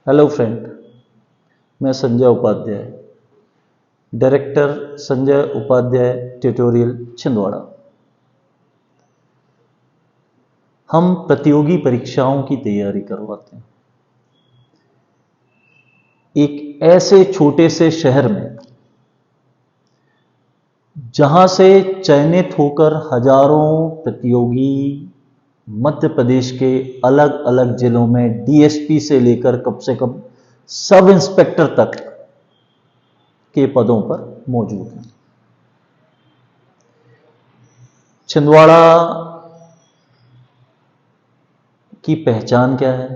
Hello friend, मैं Sanjay Upadhyay, director Sanjay Upadhyay tutorial Chhindwara. हम प्रतियोगी परीक्षाओं की तैयारी करवाते हैं। एक ऐसे छोटे से शहर में जहां से चयनित होकर हजारों प्रतियोगी मध्य प्रदेश के अलग अलग जिलों में डीएसपी से लेकर कम से कम सब इंस्पेक्टर तक के पदों पर मौजूद हैं। छिंदवाड़ा की पहचान क्या है?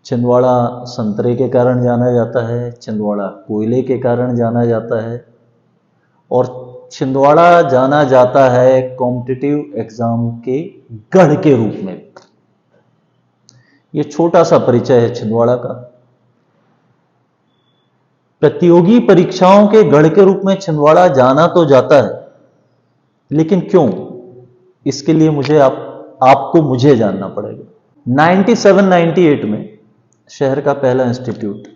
छिंदवाड़ा संतरे के कारण जाना जाता है, छिंदवाड़ा कोयले के कारण जाना जाता है और छिंदवाड़ा जाना जाता है कॉम्पिटिटिव एग्जाम के गढ़ के रूप में। यह छोटा सा परिचय है छिंदवाड़ा का। प्रतियोगी परीक्षाओं के गढ़ के रूप में छिंदवाड़ा जाना तो जाता है, लेकिन क्यों? इसके लिए मुझे जानना पड़ेगा। 97-98 में शहर का पहला इंस्टीट्यूट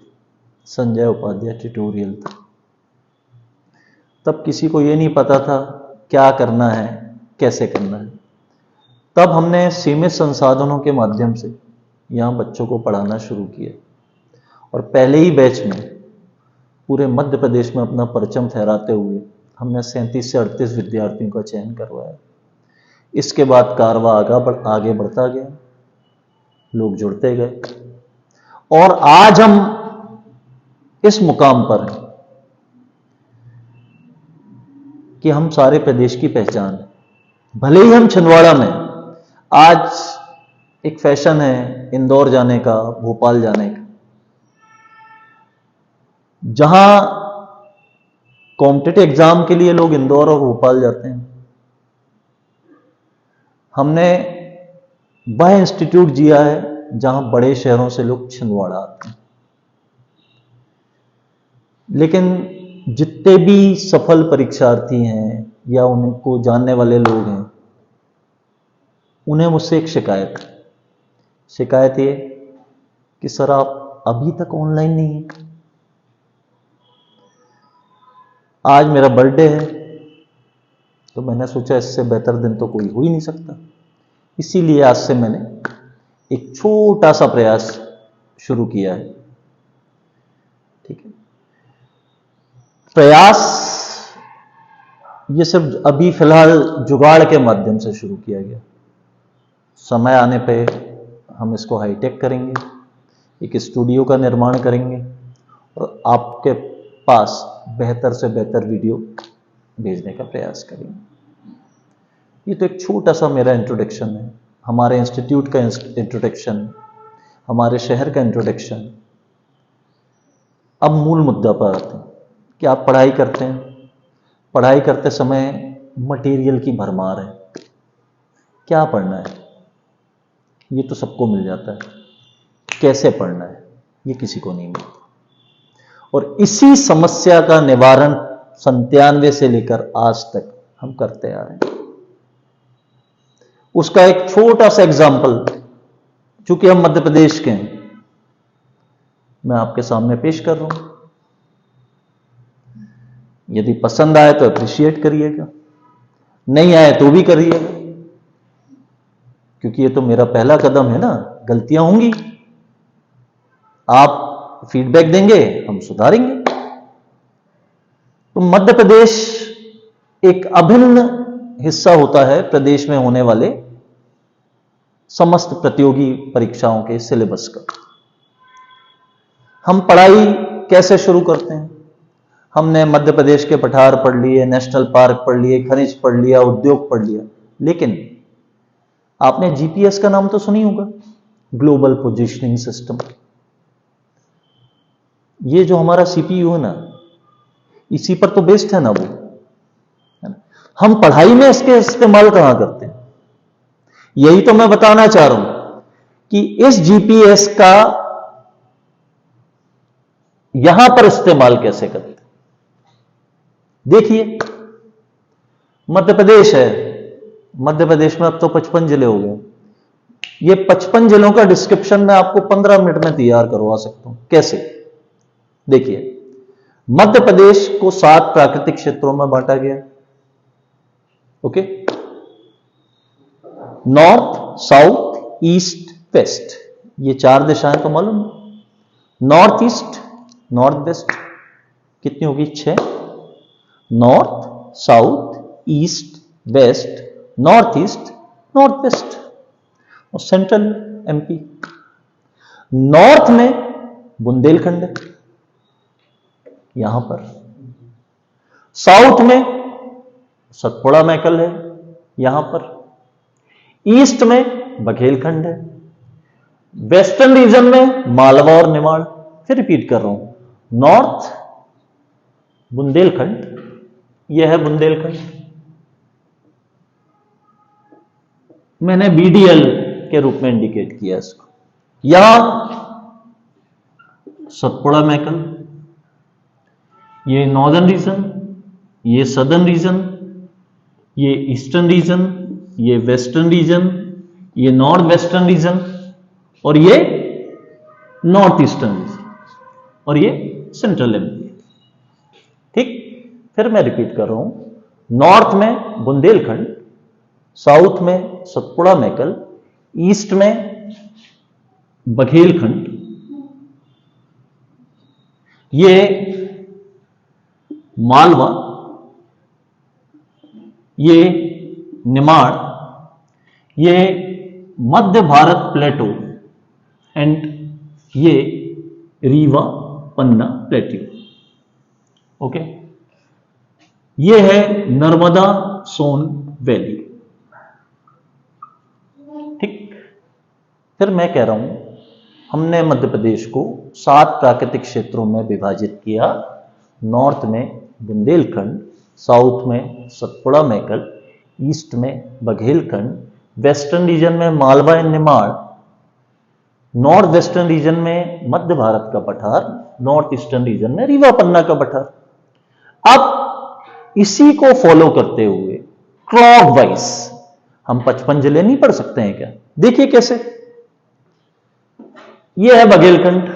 संजय उपाध्याय ट्यूटोरियल था। तब किसी को यह नहीं पता था क्या करना है, कैसे करना है। तब हमने सीमित संसाधनों के माध्यम से यहां बच्चों को पढ़ाना शुरू किया और पहले ही बैच में पूरे मध्य प्रदेश में अपना परचम फहराते हुए हमने 37 से 38 विद्यार्थियों का चयन करवाया। इसके बाद कारवां आगे बढ़ता गया, लोग जुड़ते गए और आज हम इस मुकाम पर हैं कि हम सारे प्रदेश की पहचान है। भले ही हम छिंदवाड़ा में, आज एक फैशन है इंदौर जाने का, भोपाल जाने का, जहां कॉम्पिटिटिव एग्जाम के लिए लोग इंदौर और भोपाल जाते हैं। हमने वह इंस्टीट्यूट जिया है जहां बड़े शहरों से लोग छिंदवाड़ा आते हैं। लेकिन जितने भी सफल परीक्षार्थी हैं या उनको जानने वाले लोग हैं, उन्हें मुझसे एक शिकायत ये कि सर आप अभी तक ऑनलाइन नहीं है। आज मेरा बर्थडे है तो मैंने सोचा इससे बेहतर दिन तो कोई हो ही नहीं सकता, इसीलिए आज से मैंने एक छोटा सा प्रयास शुरू किया है। ठीक है, प्रयास ये सिर्फ अभी फिलहाल जुगाड़ के माध्यम से शुरू किया गया। समय आने पे हम इसको हाईटेक करेंगे, एक स्टूडियो का निर्माण करेंगे और आपके पास बेहतर से बेहतर वीडियो भेजने का प्रयास करेंगे। ये तो एक छोटा सा मेरा इंट्रोडक्शन है, हमारे इंस्टीट्यूट का इंट्रोडक्शन, हमारे शहर का इंट्रोडक्शन। अब मूल मुद्दा पर आते हैं कि आप पढ़ाई करते हैं, पढ़ाई करते समय मटेरियल की भरमार है, क्या पढ़ना है ये तो सबको मिल जाता है, कैसे पढ़ना है ये किसी को नहीं मिलता। और इसी समस्या का निवारण 97 से लेकर आज तक हम करते आ रहे हैं। उसका एक छोटा सा एग्जाम्पल, चूंकि हम मध्य प्रदेश के हैं, मैं आपके सामने पेश कर रहा हूं। यदि पसंद आए तो अप्रिशिएट करिएगा, नहीं आए तो भी करिएगा, क्योंकि ये तो मेरा पहला कदम है ना। गलतियां होंगी, आप फीडबैक देंगे, हम सुधारेंगे। तो मध्य प्रदेश एक अभिन्न हिस्सा होता है प्रदेश में होने वाले समस्त प्रतियोगी परीक्षाओं के सिलेबस का। हम पढ़ाई कैसे शुरू करते हैं? हमने मध्य प्रदेश के पठार पढ़ लिए, नेशनल पार्क पढ़ लिए, खनिज पढ़ लिया, उद्योग पढ़ लिया, लेकिन आपने जीपीएस का नाम तो सुनी होगा, ग्लोबल पोजीशनिंग सिस्टम। ये जो हमारा सीपीयू है ना, इसी पर तो बेस्ड है ना वो, है ना। हम पढ़ाई में इसके इस्तेमाल कहां करते हैं? यही तो मैं बताना चाह रहा हूं कि इस जीपीएस का यहां पर इस्तेमाल कैसे करते हैं। देखिए, मध्य प्रदेश है, मध्य प्रदेश में अब तो 55 जिले हो गए। ये 55 जिलों का डिस्क्रिप्शन मैं आपको 15 मिनट में तैयार करवा सकता हूं। कैसे? देखिए, मध्य प्रदेश को 7 प्राकृतिक क्षेत्रों में बांटा गया। Okay, north, south, east, west, ये 4 दिशाएं तो मालूम है। नॉर्थ ईस्ट, नॉर्थ वेस्ट कितनी होगी? 6। North, south, east, west, north east, north west और सेंट्रल एमपी। नॉर्थ में बुंदेलखंड है यहां पर, साउथ में सतपुड़ा मैकल है यहां पर, ईस्ट में बघेलखंड है, वेस्टर्न रीजन में मालवा और निमाड़। फिर रिपीट कर रहा हूं, नॉर्थ बुंदेलखंड, यह है बुंदेलखंड, मैंने बीडीएल के रूप में इंडिकेट किया इसको। यहां सतपुड़ा मैकल, ये नॉर्दर्न रीजन, ये सदर्न रीजन, ये ईस्टर्न रीजन, ये वेस्टर्न रीजन, ये नॉर्थ वेस्टर्न रीजन और ये नॉर्थ ईस्टर्न रीजन और ये सेंट्रल एमपी। ठीक, फिर मैं रिपीट कर रहा हूं, नॉर्थ में बुंदेलखंड, साउथ में सतपुड़ा मैकल, ईस्ट में बघेलखंड, ये मालवा, ये निमाड़, ये मध्य भारत प्लेटो एंड ये रीवा पन्ना प्लेट्यू। ओके, ये है नर्मदा सोन वैली। ठीक, फिर मैं कह रहा हूं, हमने मध्य प्रदेश को 7 प्राकृतिक क्षेत्रों में विभाजित किया। नॉर्थ में बुंदेलखंड, साउथ में सतपुड़ा मैकल, ईस्ट में बघेलखंड, वेस्टर्न रीजन में Malwa and Nimar, north western region में मध्य भारत का पठार, नॉर्थ ईस्टर्न रीजन में रीवा पन्ना का पठार। अब इसी को फॉलो करते हुए क्लॉक वाइज हम 55 जिले नहीं पढ़ सकते हैं क्या? देखिए कैसे। यह है बघेलखंड।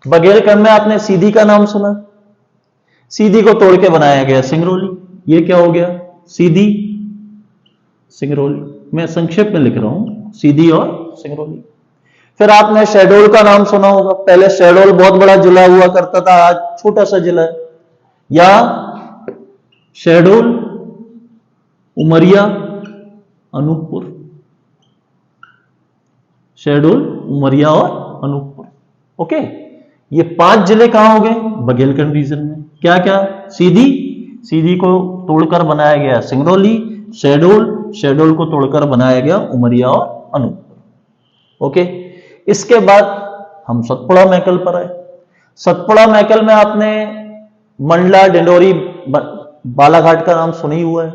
बघेलखंड में आपने सीधी का नाम सुना, सीधी को तोड़ के बनाया गया सिंगरौली। ये क्या हो गया? सीधी, सिंगरौली। मैं संक्षेप में लिख रहा हूं, सीधी और सिंगरौली। फिर आपने शहडोल का नाम सुना होगा। पहले शहडोल बहुत बड़ा जिला हुआ करता था, आज छोटा सा जिला है। या शहडोल, उमरिया, अनूपपुर, शहडोल, उमरिया और अनूपपुर। ओके, ये 5 जिले कहां हो गए? बघेलखंड रीजन में। क्या क्या? सीधी, सीधी को तोड़कर बनाया गया सिंगरौली, शहडोल, शहडोल को तोड़कर बनाया गया उमरिया और अनूपपुर। ओके, इसके बाद हम सतपुड़ा मैकल पर आए। सतपुड़ा मैकल में आपने मंडला, डिंडोरी, बालाघाट का नाम सुना ही हुआ है।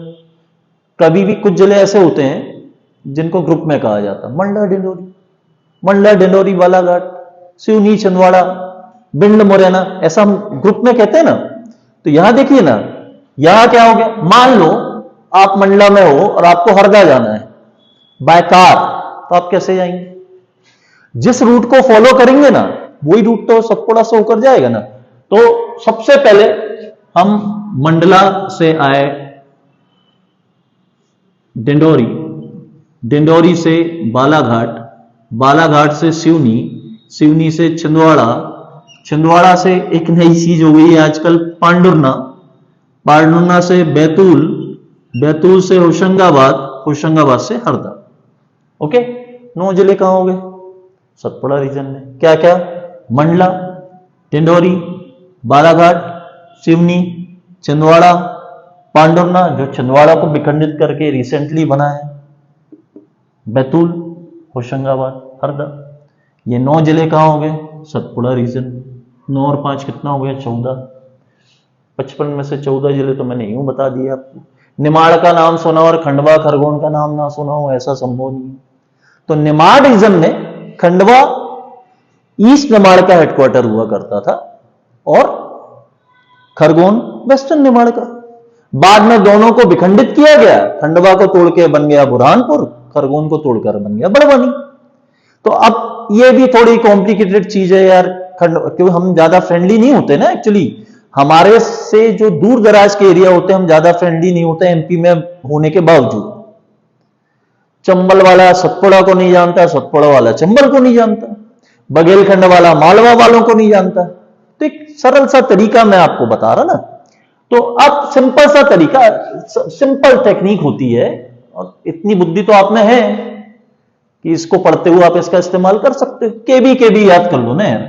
कभी भी कुछ जिले ऐसे होते हैं जिनको ग्रुप में कहा जाता है, मंडला डिंडोरी, मंडला डिंडोरी बालाघाट, सिवनी, छिंदवाड़ा, भिंड, मुरैना, ऐसा हम ग्रुप में कहते हैं ना। तो यहां देखिए ना, यहां क्या हो गया? मान लो आप मंडला में हो और आपको हरदा जाना है बाय कार, तो आप कैसे जाएंगे? जिस रूट को फॉलो करेंगे ना, वही रूट तो सतपुड़ा से होकर जाएगा ना। तो सबसे पहले हम मंडला से आए डिंडोरी, डिंडोरी से बालाघाट, बालाघाट से सिवनी, सिवनी से छिंदवाड़ा, छिंदवाड़ा से एक नई चीज हो गई है आजकल, पांडुरना, पांडुरना से बैतूल, बैतूल से होशंगाबाद, होशंगाबाद से हरदा। ओके, 9 जिले कहां हो गए? सतपुड़ा रीजन में। क्या क्या? मंडला, डिंडोरी, बालाघाट, सिवनी, छिंदवाड़ा, पांडुरना, जो छिंदवाड़ा को विखंडित करके रिसेंटली बना है, बैतूल, होशंगाबाद, हरदा। ये 9 जिले कहां हो गए? सतपुड़ा रीजन। 9 और 5 कितना हो गया? 14। 55 में से 14 जिले तो मैंने यूं बता दिए आपको। निमाड़ का नाम सुना और खंडवा, खरगोन का नाम ना सुना हो, ऐसा संभव नहीं है। तो निमाड़ रीजन में खंडवा ईस्ट निमाड़ का हेडक्वार्टर हुआ करता था और खरगोन वेस्टर्न निमाड़ का। बाद में दोनों को विखंडित किया गया, खंडवा को तोड़ के बन गया बुरहानपुर खरगोन को तोड़कर बन गया बड़वानी। तो अब ये भी थोड़ी कॉम्प्लिकेटेड चीज है यार, क्योंकि हम ज्यादा फ्रेंडली नहीं होते ना एक्चुअली, हमारे से जो दूर दराज के एरिया होते हैं हम ज्यादा फ्रेंडली नहीं होते एमपी में होने के बावजूद। चंबल वाला सतपुड़ा को नहीं जानता, सतपुड़ा वाला चंबल को नहीं जानता, बघेलखंड वाला मालवा वालों को नहीं जानता। तो एक सरल सा तरीका मैं आपको बता रहा ना, तो अब सिंपल सा तरीका, सिंपल टेक्निक होती है, और इतनी बुद्धि तो आप में है कि इसको पढ़ते हुए आप इसका इस्तेमाल कर सकते हो। केबी याद कर लो ना यार,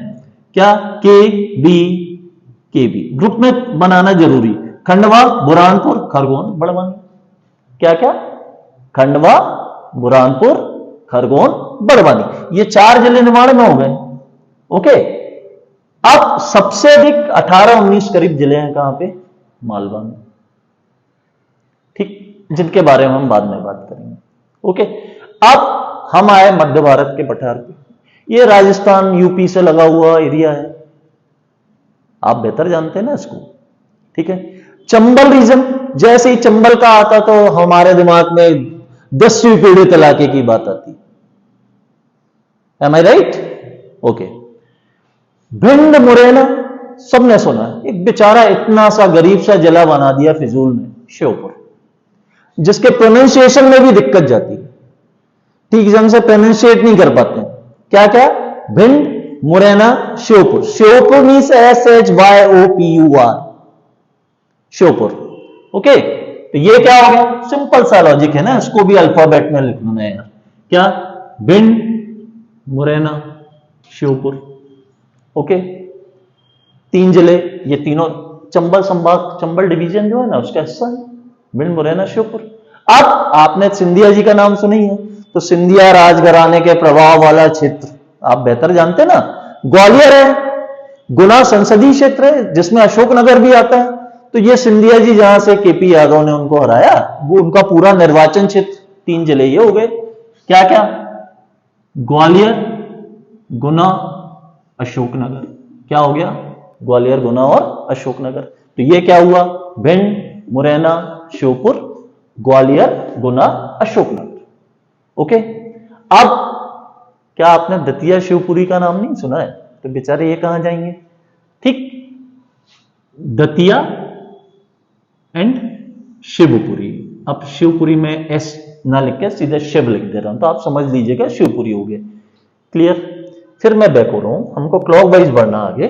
क्या केबी ग्रुप में बनाना जरूरी। खंडवा, बुरहानपुर, खरगोन, बड़वानी। क्या क्या? खंडवा, बुरहानपुर, खरगोन, बड़वानी, ये 4 जिले निमाड़ में हो गए। ओके, अब सबसे अधिक 18-19 करीब जिले हैं कहां पे? मालवा में। ठीक, जिनके बारे में हम बाद में बात करेंगे। ओके, अब हम आए मध्य भारत के पठार पे। ये राजस्थान यूपी से लगा हुआ एरिया है, आप बेहतर जानते हैं ना इसको। ठीक है, चंबल रीजन, जैसे ही चंबल का आता तो हमारे दिमाग में 10वीं पीढ़ी तलाके की बात आती। एम आई राइट? ओके, भिंड, मुरैना सबने सुना। एक बेचारा इतना सा गरीब सा जिला बना दिया फिजूल में, श्योपुर, जिसके प्रोनाउंसिएशन में भी दिक्कत जाती है, ठीक ढंग से प्रोनाउंसिएट नहीं कर पाते। क्या क्या? Bhind, Morena, Sheopur. Sheopur means SHYOPUR, Sheopur. Okay, तो ये क्या हो गया? सिंपल सा लॉजिक है ना, इसको भी अल्फाबेट में लिखना है यार। क्या? भिंड, मुरैना, श्योपुर। ओके, 3 जिले, ये तीनों चंबल संभाग, चंबल डिवीजन जो है ना उसका हिस्सा है, भिंड, मुरैना, श्योपुर। अब आपने सिंधिया जी का नाम सुनी है, तो सिंधिया राजघराने के प्रभाव वाला क्षेत्र आप बेहतर जानते ना, ग्वालियर है, गुना संसदीय क्षेत्र है जिसमें अशोकनगर भी आता है। तो ये सिंधिया जी जहां से केपी यादव ने उनको हराया, वो उनका पूरा निर्वाचन क्षेत्र, 3 जिले ये हो गए। क्या क्या? ग्वालियर, गुना, अशोकनगर। क्या हो गया? ग्वालियर, गुना और अशोकनगर। तो ये क्या हुआ? भिंड, मुरैना, श्योपुर, ग्वालियर, गुना, अशोकनगर। ओके, अब क्या आपने दतिया शिवपुरी का नाम नहीं सुना है? तो बेचारे ये कहां जाएंगे? ठीक, दतिया एंड शिवपुरी। अब शिवपुरी में एस ना लिख के सीधे शिव लिख दे रहा हूं, तो आप समझ लीजिएगा शिवपुरी हो गया। क्लियर? फिर मैं बैक हो रहा हूं, हमको क्लॉकवाइज बढ़ना आगे।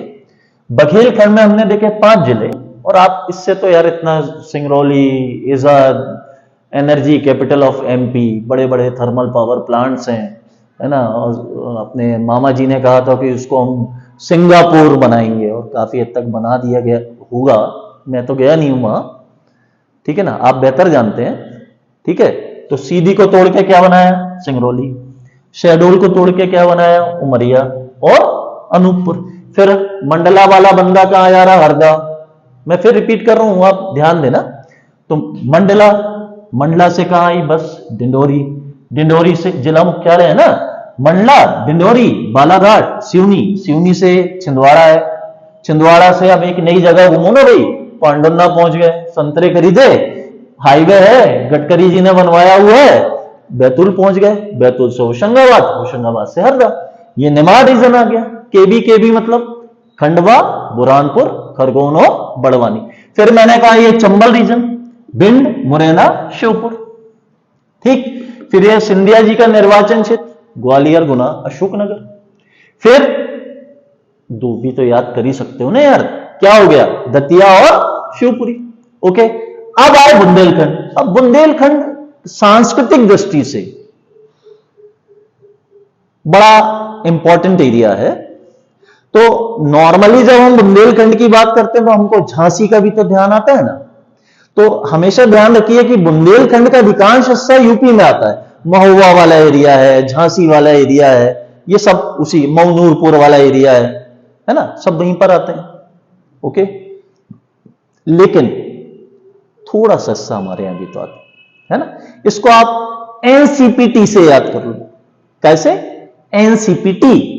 बघेलखंड में हमने देखे 5 जिले, और आप इससे तो यार इतना, Singrauli is energy capital of MP, बड़े बड़े थर्मल पावर प्लांट्स हैं, है ना। और अपने मामा जी ने कहा था कि उसको हम सिंगापुर बनाएंगे, और काफी हद तक बना दिया गया होगा। मैं तो गया नहीं हूं वहां, ठीक है ना, आप बेहतर जानते हैं। ठीक है, तो सीधी को तोड़ के क्या बनाया? सिंगरौली। शहडोल को तोड़ के क्या बनाया? उमरिया और अनूपपुर। फिर मंडला वाला बंदा कहां जा रहा? हरदा। मैं फिर रिपीट कर रहा हूं, आप ध्यान देना। तो मंडला से कहां आई बस? डिंडोरी। डिंडोरी से जिला मुख्यालय है ना, मंडला, डिंडोरी, बालाघाट, सिवनी से छिंदवाड़ा है। छिंदवाड़ा से अब एक नई जगह घूमो ना भाई, पांडुन्ना पहुंच गए, संतरे खरीदे, हाईवे है, गडकरी जी ने बनवाया हुआ है, बैतूल पहुंच गए, बैतूल से होशंगाबाद से हरदा। ये निमाड़ रीजन आ गया। केबी मतलब खंडवा, बुरहानपुर, खरगोन और बड़वानी। फिर मैंने कहा ये चंबल रीजन, भिंड, मुरैना, श्योपुर। ठीक, फिर ये सिंधिया जी का निर्वाचन क्षेत्र, ग्वालियर, गुना, अशोकनगर। फिर 2 भी तो याद कर ही सकते हो ना यार, क्या हो गया? दतिया और शिवपुरी। ओके, अब आए बुंदेलखंड। अब बुंदेलखंड सांस्कृतिक दृष्टि से बड़ा इंपॉर्टेंट एरिया है। तो नॉर्मली जब हम बुंदेलखंड की बात करते हैं तो हमको झांसी का भी तो ध्यान आता है ना। तो हमेशा ध्यान रखिए कि बुंदेलखंड का अधिकांश हिस्सा यूपी में आता है। महुआ वाला एरिया है, झांसी वाला एरिया है, ये सब उसी मऊनूरपुर वाला एरिया है ना, सब वहीं पर आते हैं। ओके, लेकिन थोड़ा सा हिस्सा हमारे यहां भी तो आता है ना। इसको आप एनसीपीटी से याद कर लो। कैसे? एनसीपीटी।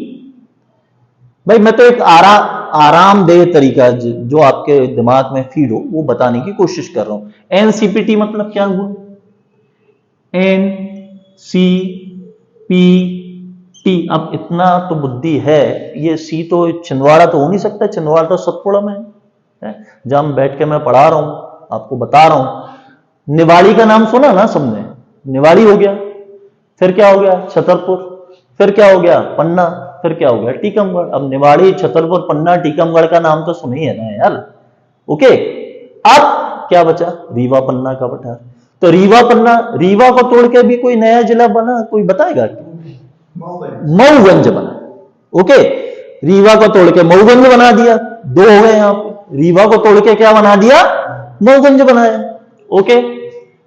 भाई मैं तो एक आरामदेह तरीका जो आपके दिमाग में फीड हो वो बताने की कोशिश कर रहा हूं। एनसीपीटी मतलब क्या हुआ? C P T. अब इतना तो बुद्धि है, ये सी तो छिंदवाड़ा तो हो नहीं सकता, छिंदवाड़ा तो सतपुड़ा में है जहां मैं बैठ के मैं पढ़ा रहा हूं, आपको बता रहा हूं। निवाड़ी का नाम सुना ना सबने, निवाड़ी हो गया, फिर क्या हो गया छतरपुर, फिर क्या हो गया पन्ना, फिर क्या हो गया टीकमगढ़। अब निवाड़ी, छतरपुर, पन्ना, टीकमगढ़ का नाम तो सुने ही है ना यार। ओके, अब क्या बचा, रीवा पन्ना का पठार। तो रीवा पन्ना, रीवा को तोड़ के भी कोई नया जिला बना, कोई बताएगा? मऊगंज बना। ओके, रीवा को तोड़ के मऊगंज बना दिया, दो हो गए यहां पे। रीवा को तोड़ के क्या बना दिया, मऊगंज बनाया। ओके,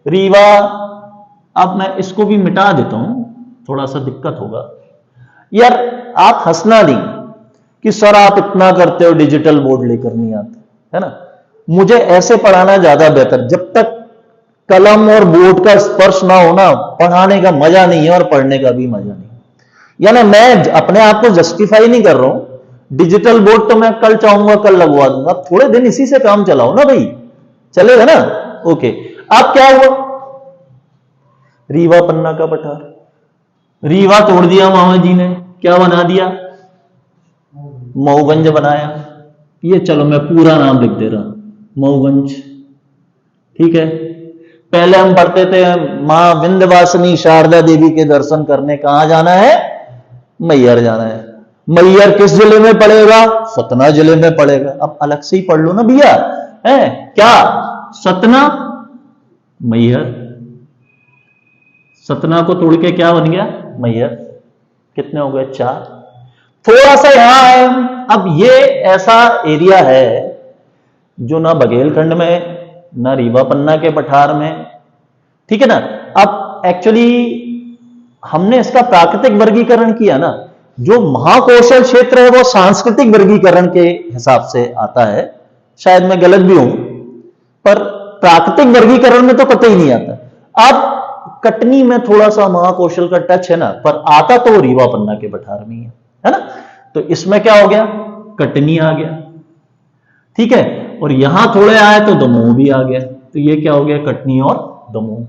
रीवा। अब मैं इसको भी मिटा देता हूं, थोड़ा सा दिक्कत होगा यार। आप हंसना नहीं कि सर आप इतना करते हो, डिजिटल बोर्ड लेकर नहीं आते, है ना। मुझे ऐसे पढ़ाना ज्यादा बेहतर, जब तक कलम और बोर्ड का स्पर्श ना होना, पढ़ाने का मजा नहीं है और पढ़ने का भी मजा नहीं। यानी मैं अपने आप को जस्टिफाई नहीं कर रहा हूं। डिजिटल बोर्ड तो मैं कल चाहूंगा कल लगवा दूंगा, थोड़े दिन इसी से काम चलाओ ना भाई, चलेगा ना। ओके, अब क्या हुआ, रीवा पन्ना का पठार, रीवा तोड़ दिया मामा जी ने, क्या बना दिया, मऊगंज बनाया। ये चलो मैं पूरा नाम लिख दे रहा हूं, मऊगंज। ठीक है, पहले हम पढ़ते थे मां विंध्यवासिनी शारदा देवी के दर्शन करने कहां जाना है, मैहर जाना है। मैहर किस जिले में पड़ेगा, सतना जिले में पड़ेगा। अब अलग से ही पढ़ लो ना भैया, है क्या, सतना मैहर। सतना को तोड़ के क्या बन गया, मैहर। कितने हो गए, 4। थोड़ा सा यहां है, अब ये ऐसा एरिया है जो ना बघेलखंड में, ना रीवा पन्ना के पठार में, ठीक है ना। अब एक्चुअली हमने इसका प्राकृतिक वर्गीकरण किया ना, जो महाकौशल क्षेत्र है वो सांस्कृतिक वर्गीकरण के हिसाब से आता है। शायद मैं गलत भी हूं, पर प्राकृतिक वर्गीकरण में तो कतई नहीं आता। अब कटनी में थोड़ा सा महाकौशल का टच है ना, पर आता तो रीवा पन्ना के पठार में ही है ना। तो इसमें क्या हो गया, कटनी आ गया, ठीक है। और यहां थोड़े आए तो दमोह भी आ गया, तो ये क्या हो गया, कटनी और दमोह।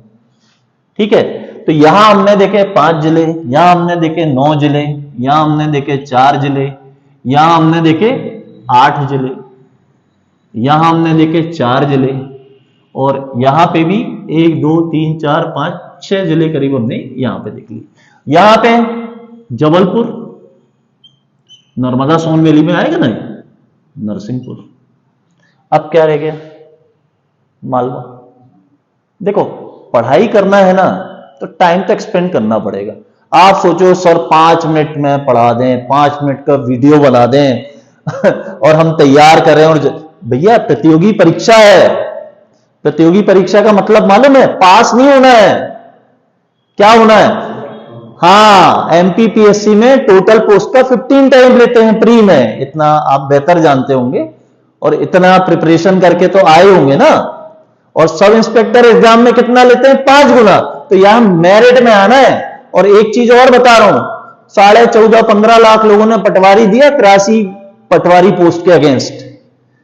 ठीक है, तो यहां हमने देखे 5 जिले, यहां हमने देखे 9 जिले, यहां हमने देखे 4 जिले, यहां हमने देखे 8 जिले, यहां हमने देखे 4 जिले, और यहां पे भी 1 2 3 4 5 6 जिले करीब हमने यहां पे देख लिए। यहां पे जबलपुर, नर्मदा सोन वैली में आएगा ना, नरसिंहपुर। अब क्या रह गया, मालवा। देखो पढ़ाई करना है ना, तो टाइम तक स्पेंड करना पड़ेगा। आप सोचो सर 5 मिनट में पढ़ा दें, 5 मिनट का वीडियो बना दें और हम तैयार करें, और भैया प्रतियोगी परीक्षा है। प्रतियोगी परीक्षा का मतलब मालूम है, पास नहीं होना है, क्या होना है। हाँ, एमपीपीएससी में टोटल पोस्ट का 15 टाइम लेते हैं प्री में, इतना आप बेहतर जानते होंगे, और इतना प्रिपरेशन करके तो आए होंगे ना। और सब इंस्पेक्टर एग्जाम में कितना लेते हैं, 5 गुना। तो यहां मेरिट में आना है। और एक चीज और बता रहा हूं, 14.5-15 लाख लोगों ने पटवारी दिया, 83 पटवारी पोस्ट के अगेंस्ट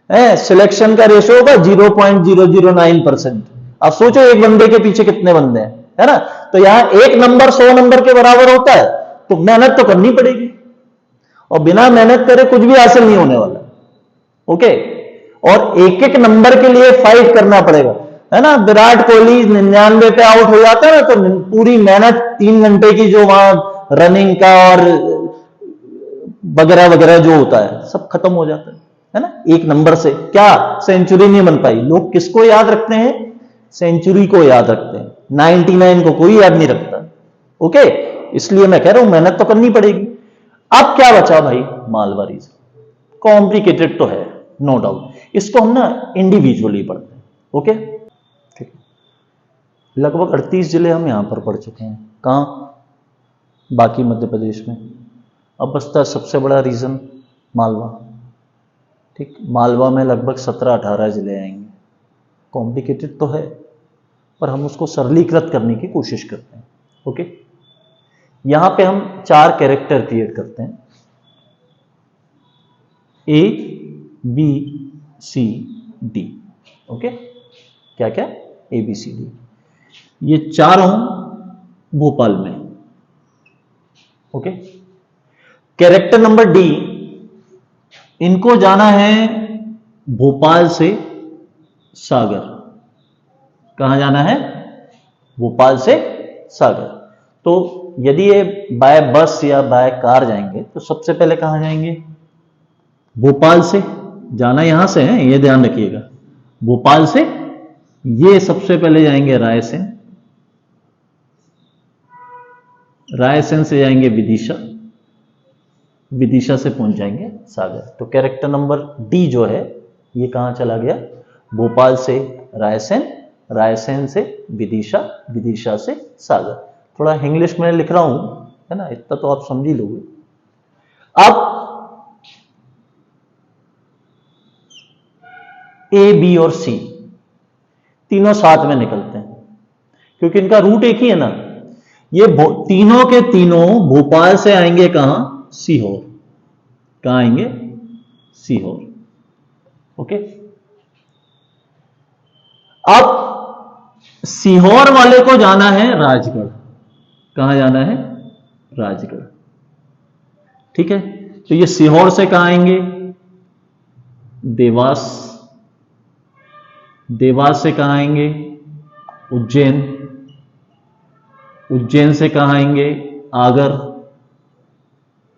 है। सिलेक्शन का रेशो होगा 0.009%। अब सोचो एक बंदे के पीछे कितने बंदे हैं, है ना। तो यहां एक नंबर 100 नंबर के बराबर होता है, तो मेहनत तो करनी पड़ेगी, और बिना मेहनत करे कुछ भी हासिल नहीं होने वाला। ओके, और एक एक नंबर के लिए फाइट करना पड़ेगा, है ना। विराट कोहली 99 पे आउट हो जाता है ना, तो पूरी मेहनत 3 घंटे की जो वहां रनिंग का और वगैरह वगैरह जो होता है सब खत्म हो जाता है ना। एक नंबर से क्या सेंचुरी नहीं बन पाई। लोग किसको याद रखते हैं, सेंचुरी को याद रखते हैं, 99 को कोई याद नहीं रखता। ओके, इसलिए मैं कह रहा हूं मेहनत तो करनी पड़ेगी। अब क्या बचा भाई, मालवा रीजन। कॉम्प्लिकेटेड तो है, नो डाउट, इसको हम ना इंडिविजुअली पढ़ते हैं। ओके, ठीक, लगभग 38 जिले हम यहां पर पढ़ चुके हैं, कहां, बाकी मध्य प्रदेश में। अब बचता है सबसे बड़ा रीजन मालवा। ठीक, मालवा में लगभग 17-18 जिले आएंगे। कॉम्प्लिकेटेड तो है, पर हम उसको सरलीकृत करने की कोशिश करते हैं। ओके, यहां पे हम 4 कैरेक्टर क्रिएट करते हैं, A B C D। Okay, क्या क्या, A B C D। ये चारों भोपाल में, ओके। कैरेक्टर नंबर डी, इनको जाना है भोपाल से सागर। कहां जाना है? भोपाल से सागर। तो यदि ये बाय बस या बाय कार जाएंगे तो सबसे पहले कहां जाएंगे? भोपाल से। जाना यहां से है, ये ध्यान रखिएगा। भोपाल से ये सबसे पहले जाएंगे रायसेन, रायसेन से जाएंगे विदिशा, विदिशा से पहुंच जाएंगे सागर। तो कैरेक्टर नंबर डी जो है ये कहां चला गया? भोपाल से रायसेन, रायसेन से विदिशा, विदिशा से सागर। थोड़ा इंग्लिश में लिख रहा हूं, है ना, इतना तो आप समझ ही लोगे। अब ए, बी और सी तीनों साथ में निकलते हैं क्योंकि इनका रूट एक ही है ना। ये तीनों के तीनों भोपाल से आएंगे कहां? सीहोर। कहां आएंगे? सीहोर। ओके। अब सीहोर वाले को जाना है राजगढ़। कहां जाना है? राजगढ़। ठीक है। तो ये सीहोर से कहां आएंगे? देवास। देवास से कहां आएंगे? उज्जैन। उज्जैन से कहां आएंगे? आगर।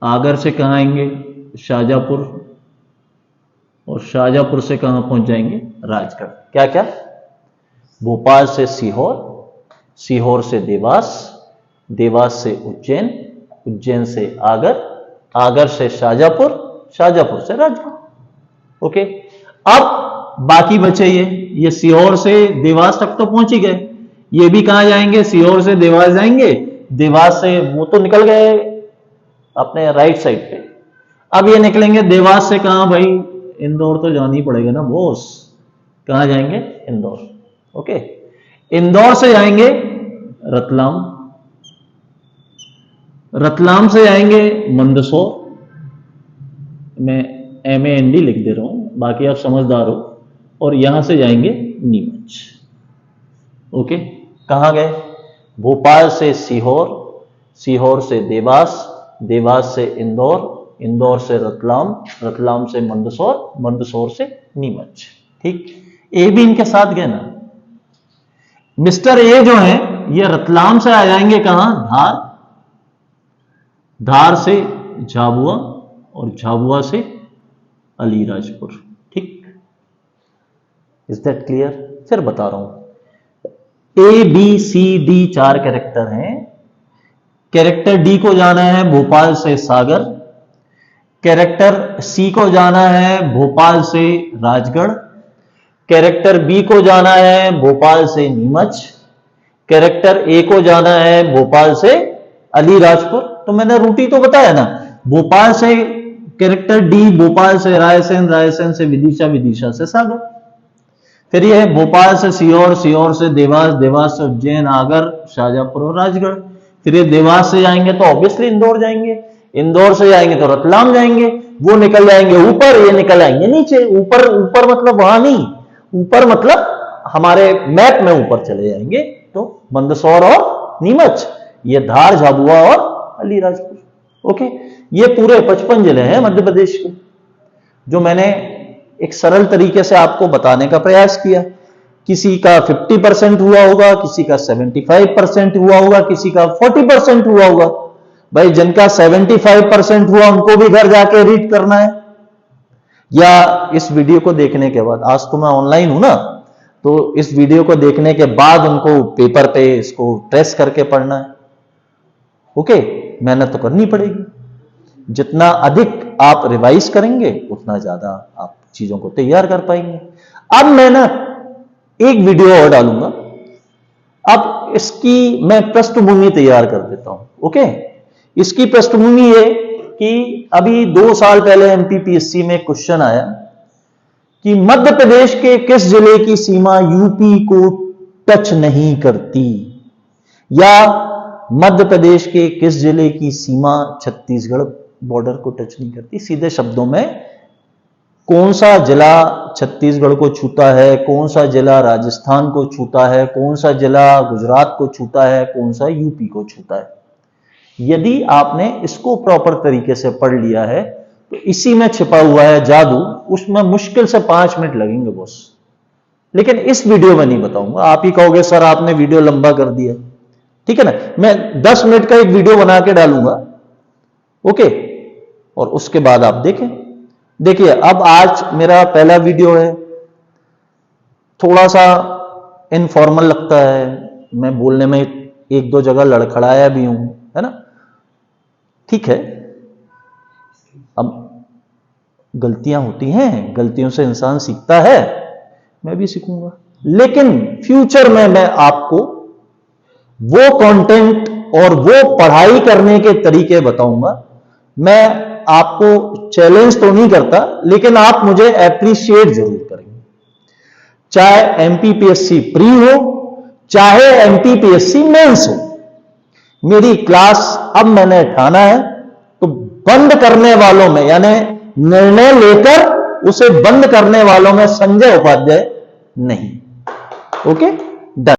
आगर से कहां आएंगे? शाहजहांपुर। और शाहजहांपुर से कहां पहुंच जाएंगे? राजगढ़। क्या क्या? भोपाल से सीहोर, सीहोर से देवास, देवास से उज्जैन, उज्जैन से आगर, आगर से शाहजहांपुर, शाहजहांपुर से राजगढ़। ओके। अब बाकी बचे ये सीहोर से देवास तक तो पहुंच ही गए। ये भी कहां जाएंगे? सीहोर से देवास जाएंगे। देवास से वो तो निकल गए अपने राइट साइड पे। अब ये निकलेंगे देवास से कहां भाई? इंदौर तो जाना ही पड़ेगा ना बॉस। कहां जाएंगे? इंदौर। ओके। इंदौर से जाएंगे रतलाम, रतलाम से जाएंगे मंदसौर। मैं MAND लिख दे रहा हूं, बाकी आप समझदार हो। और यहां से जाएंगे नीमच। ओके। कहां गए? भोपाल से सीहोर, सीहोर से देवास, देवास से इंदौर, इंदौर से रतलाम, रतलाम से मंदसौर, मंदसौर से नीमच। ठीक। ए भी इनके साथ गए ना। मिस्टर ए जो है ये रतलाम से आ जाएंगे कहां? धार, धार से झाबुआ और झाबुआ से अलीराजपुर। ठीक। Is that clear? फिर बता रहा हूं। A, B, C, D 4 character हैं। कैरेक्टर डी को जाना है भोपाल से सागर, कैरेक्टर सी को जाना है भोपाल से राजगढ़, कैरेक्टर बी को जाना है भोपाल से नीमच, कैरेक्टर ए को जाना है भोपाल से अलीराजपुर। तो मैंने रूटी तो बताया ना। भोपाल से कैरेक्टर डी भोपाल से रायसेन, रायसेन से विदिशा, विदिशा से सागर। फिर ये है भोपाल से सीहोर, सीहोर से देवास, देवास से उज्जैन, आगर, शाहजहांपुर और राजगढ़। फिर ये देवास से जाएंगे तो ऑब्वियसली इंदौर जाएंगे, इंदौर से जाएंगे तो रतलाम जाएंगे, वो निकल जाएंगे ऊपर, ये निकल आएंगे नीचे। ऊपर ऊपर मतलब वहां नहीं, ऊपर मतलब हमारे मैप में ऊपर चले जाएंगे तो मंदसौर और नीमच, ये धार, झाबुआ और अलीराजपुर। ओके। ये पूरे 55 जिले हैं मध्य प्रदेश के, जो मैंने एक सरल तरीके से आपको बताने का प्रयास किया। किसी का 50% हुआ होगा, किसी का 75% हुआ होगा, किसी का 40% हुआ होगा। भाई जिनका 75% हुआ उनको भी घर जाके रीड करना है, या इस वीडियो को देखने के बाद, आज तो मैं ऑनलाइन हूं ना, तो इस वीडियो को देखने के बाद उनको पेपर पे इसको ट्रेस करके पढ़ना है। ओके। मेहनत तो करनी पड़ेगी। जितना अधिक आप रिवाइज करेंगे उतना ज्यादा आप चीजों को तैयार कर पाएंगे। अब मैं ना एक वीडियो और डालूंगा, अब इसकी मैं पृष्ठभूमि तैयार कर देता हूं। ओके। इसकी पृष्ठभूमि ये कि अभी 2 साल पहले MPPSC में क्वेश्चन आया कि मध्य प्रदेश के किस जिले की सीमा यूपी को टच नहीं करती, या मध्य प्रदेश के किस जिले की सीमा छत्तीसगढ़ बॉर्डर को टच नहीं करती। सीधे शब्दों में कौन सा जिला छत्तीसगढ़ को छूता है, कौन सा जिला राजस्थान को छूता है, कौन सा जिला गुजरात को छूता है, कौन सा यूपी को छूता है। यदि आपने इसको प्रॉपर तरीके से पढ़ लिया है तो इसी में छिपा हुआ है जादू, उसमें मुश्किल से 5 मिनट लगेंगे बॉस। लेकिन इस वीडियो में नहीं बताऊंगा, आप ही कहोगे सर आपने वीडियो लंबा कर दिया, ठीक है ना। मैं 10 मिनट का एक वीडियो बना के डालूंगा, ओके, और उसके बाद आप देखें। देखिए अब आज मेरा पहला वीडियो है, थोड़ा सा इनफॉर्मल लगता है, मैं बोलने में एक दो जगह लड़खड़ाया भी हूं, है ना, ठीक है। अब गलतियां होती हैं, गलतियों से इंसान सीखता है, मैं भी सीखूंगा, लेकिन फ्यूचर में मैं आपको वो कंटेंट और वो पढ़ाई करने के तरीके बताऊंगा। मैं आपको चैलेंज तो नहीं करता, लेकिन आप मुझे एप्रिशिएट जरूर करेंगे, चाहे एमपीपीएससी प्री हो चाहे एमपीपीएससी मेंस हो। मेरी क्लास अब मैंने ठाना है तो बंद करने वालों में, यानी निर्णय लेकर उसे बंद करने वालों में संजय उपाध्याय नहीं। Okay, done.